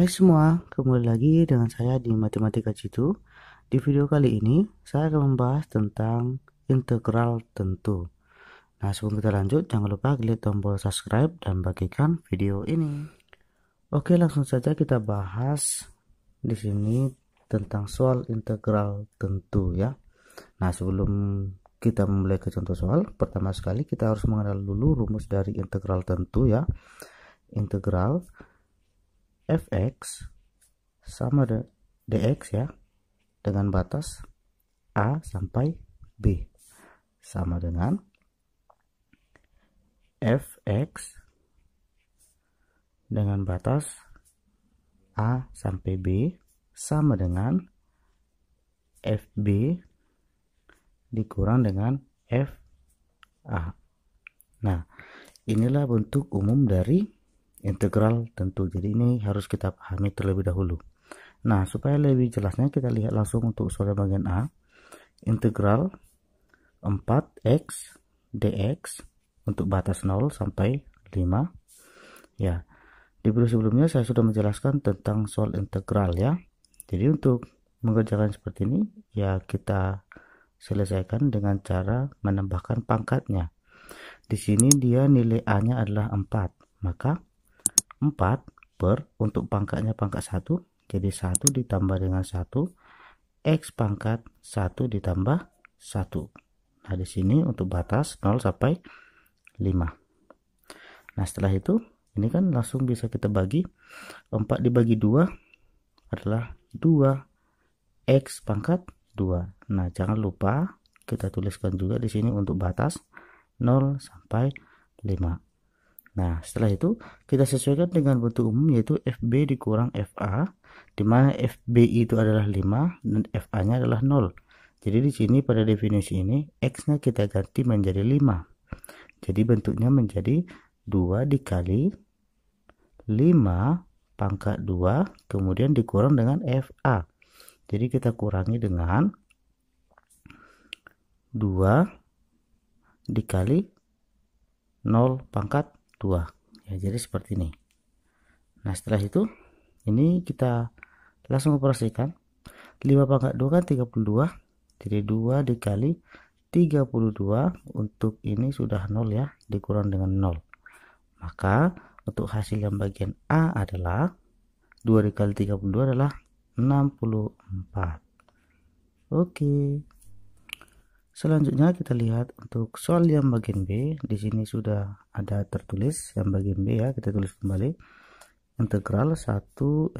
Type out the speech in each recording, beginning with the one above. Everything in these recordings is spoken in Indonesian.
Hai semua, kembali lagi dengan saya di Matematika Citu. Di video kali ini, saya akan membahas tentang integral tentu. Nah, sebelum kita lanjut, jangan lupa klik tombol subscribe dan bagikan video ini. Oke, langsung saja kita bahas di sini tentang soal integral tentu ya. Nah, sebelum kita memulai ke contoh soal, pertama sekali kita harus mengenal dulu rumus dari integral tentu ya. Integral fx sama dx ya, dengan batas a sampai b sama dengan fx dengan batas a sampai b sama dengan fb dikurang dengan fa. Nah, inilah bentuk umum dari integral tentu. Jadi ini harus kita pahami terlebih dahulu. Nah, supaya lebih jelasnya kita lihat langsung untuk soal bagian A. Integral 4x dx untuk batas 0 sampai 5. Ya, di video sebelumnya saya sudah menjelaskan tentang soal integral ya. Jadi untuk mengerjakan seperti ini ya kita selesaikan dengan cara menambahkan pangkatnya. Di sini dia nilai A-nya adalah 4. Maka 4 per untuk pangkatnya pangkat 1, jadi 1 ditambah dengan 1 x pangkat 1 ditambah 1. Nah, di sini untuk batas 0 sampai 5. Nah, setelah itu ini kan langsung bisa kita bagi. 4 dibagi 2 adalah 2 x pangkat 2. Nah, jangan lupa kita tuliskan juga di sini untuk batas 0 sampai 5. Nah, setelah itu kita sesuaikan dengan bentuk umum yaitu FB dikurang FA, di mana FB itu adalah 5 dan FA-nya adalah 0. Jadi di sini pada definisi ini X-nya kita ganti menjadi 5. Jadi bentuknya menjadi 2 dikali 5 pangkat 2 kemudian dikurang dengan FA. Jadi kita kurangi dengan 2 dikali 0 pangkat 2 ya, jadi seperti ini. Nah, setelah itu ini kita langsung operasikan. 5 pangkat 2 kan 32, jadi 2 dikali 32 untuk ini sudah 0 ya, dikurang dengan 0. Maka untuk hasil yang bagian A adalah 2 dikali 32 adalah 64. Oke. Selanjutnya kita lihat untuk soal yang bagian B. Di sini sudah ada tertulis yang bagian B ya. Kita tulis kembali. Integral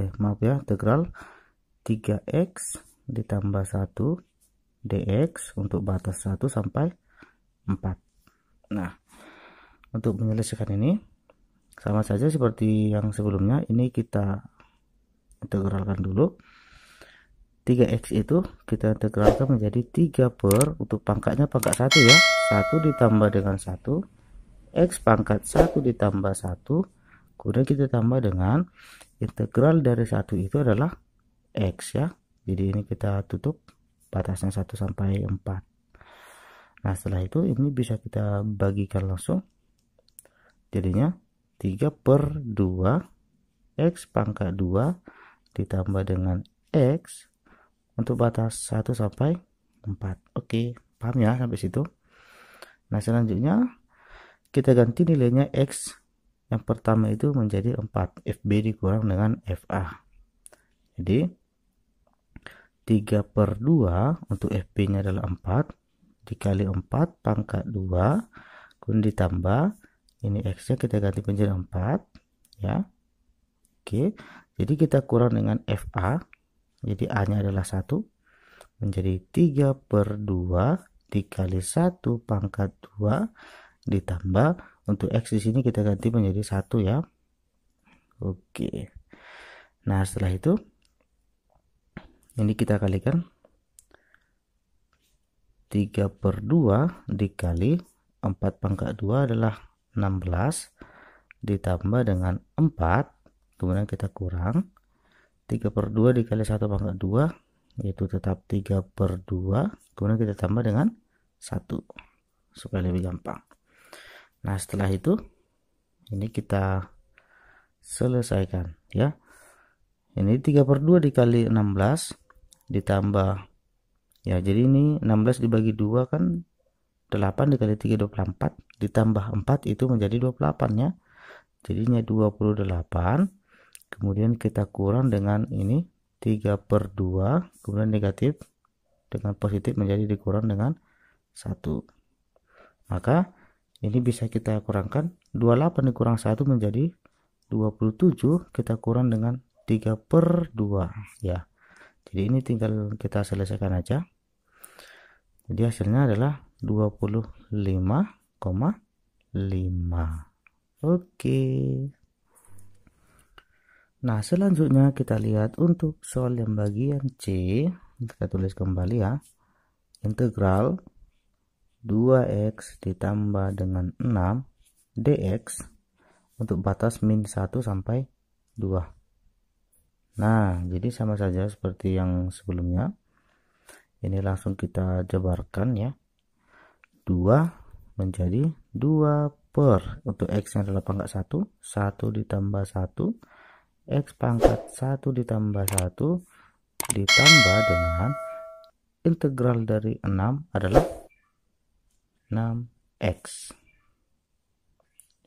integral 3x ditambah 1 dx untuk batas 1 sampai 4. Nah, untuk menyelesaikan ini sama saja seperti yang sebelumnya. Ini kita integralkan dulu. 3x itu kita integralkan menjadi 3 per untuk pangkatnya pangkat 1 ya, 1 ditambah dengan 1 x pangkat 1 ditambah 1, kemudian kita tambah dengan integral dari 1 itu adalah x ya. Jadi ini kita tutup batasnya 1 sampai 4. Nah, setelah itu ini bisa kita bagikan langsung, jadinya 3 per 2 x pangkat 2 ditambah dengan x untuk batas 1 sampai 4. Oke, paham ya sampai situ? Nah, selanjutnya kita ganti nilainya x yang pertama itu menjadi 4, FB dikurang dengan FA. Jadi 3 per 2 untuk FB nya adalah 4 dikali 4 pangkat 2 kemudian ditambah ini x nya kita ganti menjadi 4 ya. Oke, jadi kita kurang dengan FA. Jadi A nya adalah 1 menjadi 3 per 2 dikali 1 pangkat 2 ditambah untuk X di sini kita ganti menjadi 1 ya. Oke. Nah, setelah itu ini kita kalikan 3 per 2 dikali 4 pangkat 2 adalah 16 ditambah dengan 4 kemudian kita kurang 3 per 2 dikali 1 pangkat 2 yaitu tetap 3 per 2 kemudian kita tambah dengan 1 supaya lebih gampang. Nah, setelah itu ini kita selesaikan ya. Ini 3/2 dikali 16 ditambah, ya jadi ini 16 dibagi 2 kan 8 dikali 3 24, ditambah 4 itu menjadi 28 ya. Jadinya 28, kemudian kita kurang dengan ini 3/2, kemudian negatif dengan positif menjadi dikurang dengan 1. Maka ini bisa kita kurangkan, 28 dikurang 1 menjadi 27, kita kurang dengan 3/2 ya. Jadi ini tinggal kita selesaikan aja. Jadi hasilnya adalah 25,5. Oke. Nah, selanjutnya kita lihat untuk soal yang bagian C. Kita tulis kembali ya. Integral 2x ditambah dengan 6 dx untuk batas min 1 sampai 2. Nah, jadi sama saja seperti yang sebelumnya. Ini langsung kita jabarkan ya. 2 menjadi 2 per, untuk x nya adalah pangkat 1, 1 ditambah 1, x pangkat 1 ditambah 1 ditambah dengan integral dari 6 adalah 6x.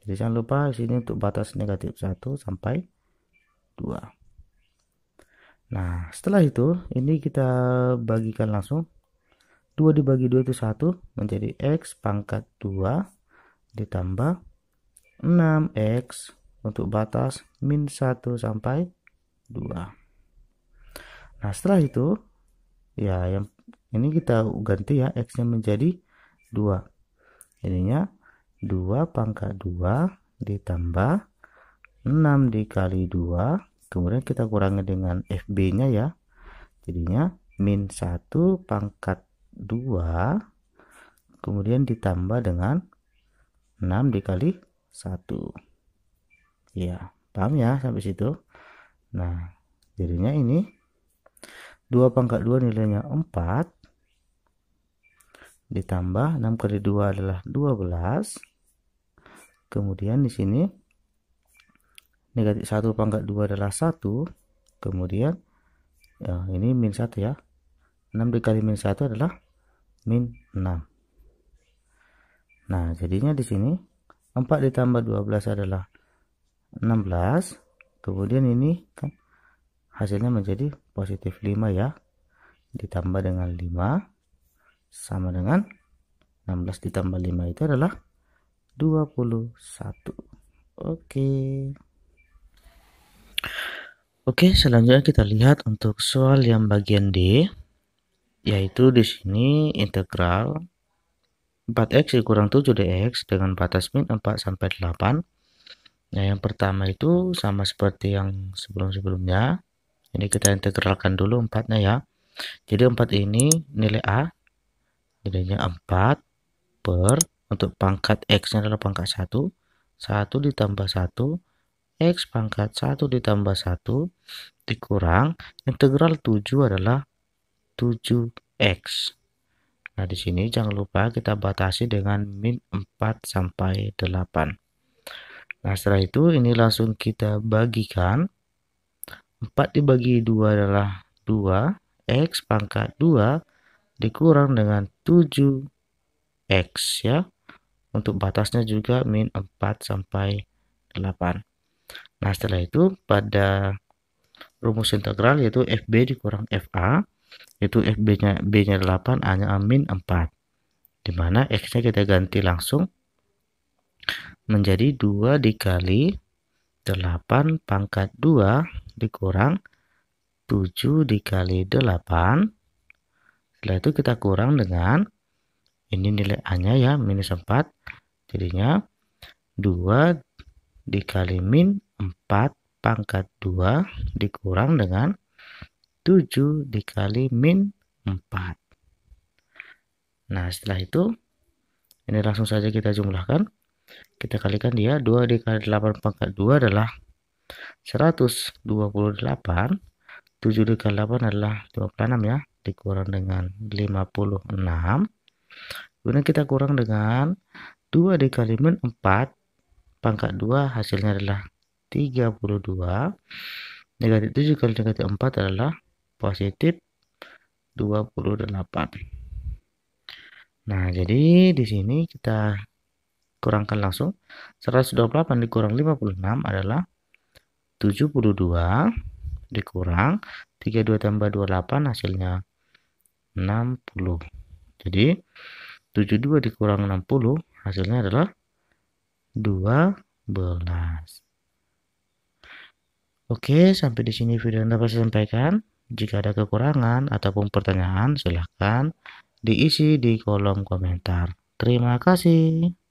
Jadi jangan lupa sini untuk batas negatif 1 sampai 2. Nah, setelah itu ini kita bagikan langsung. 2 dibagi 2 itu 1, menjadi x pangkat 2 ditambah 6x untuk batas min 1 sampai 2. Nah, setelah itu ya yang ini kita ganti ya, x nya menjadi 2. Jadinya 2 pangkat 2 ditambah 6 dikali 2, kemudian kita kurangi dengan FB nya ya. Jadinya min 1 pangkat 2 kemudian ditambah dengan 6 dikali 1. Ya, paham ya sampai situ? Nah, jadinya ini 2 pangkat 2 nilainya 4 ditambah 6 kali 2 adalah 12. Kemudian di sini negatif 1 pangkat 2 adalah 1. Kemudian ya, ini min 1 ya. 6 dikali min 1 adalah min 6. Nah, jadinya di sini 4 ditambah 12 adalah 16. Kemudian ini kan hasilnya menjadi positif 5 ya. Ditambah dengan 5 sama dengan 16 ditambah 5 itu adalah 21. Oke, selanjutnya kita lihat untuk soal yang bagian D, yaitu di sini integral 4x dikurang 7 dx dengan batas min 4 sampai 8. Nah, yang pertama itu sama seperti yang sebelum-sebelumnya. Ini kita integralkan dulu 4-nya ya. Jadi 4 ini nilai A, nilainya 4 per, untuk pangkat x-nya adalah pangkat 1, 1 ditambah 1, x pangkat 1 ditambah 1, dikurang integral 7 adalah 7x. Nah, di sini jangan lupa kita batasi dengan min 4 sampai 8. Nah, setelah itu ini langsung kita bagikan. 4 dibagi 2 adalah 2, x pangkat 2 dikurang dengan 7x ya. Untuk batasnya juga min 4 sampai 8. Nah, setelah itu pada rumus integral yaitu FB dikurang FA, yaitu FB-nya B-nya 8, A-nya min 4. Dimana X-nya kita ganti langsung menjadi 2 dikali 8 pangkat 2 dikurang 7 dikali 8. Setelah itu kita kurang dengan ini nilai A-nya ya, minus 4. Jadinya 2 dikali min 4 pangkat 2 dikurang dengan 7 dikali min 4. Nah, setelah itu ini langsung saja kita jumlahkan. Kita kalikan dia, 2 dikali 8 pangkat 2 adalah 128. 7 dikali 8 adalah 56 ya, dikurang dengan 56. Kemudian kita kurang dengan 2 dikali min 4 pangkat 2, hasilnya adalah 32. Negatif 7 kali negatif 4 adalah positif 28. Nah, jadi di sini kita kurangkan langsung. 128 dikurang 56 adalah 72 dikurang 32 tambah 28 hasilnya 60. Jadi 72 dikurang 60 hasilnya adalah 12. Oke, sampai di sini video yang dapat saya sampaikan. Jika ada kekurangan ataupun pertanyaan, silahkan diisi di kolom komentar. Terima kasih.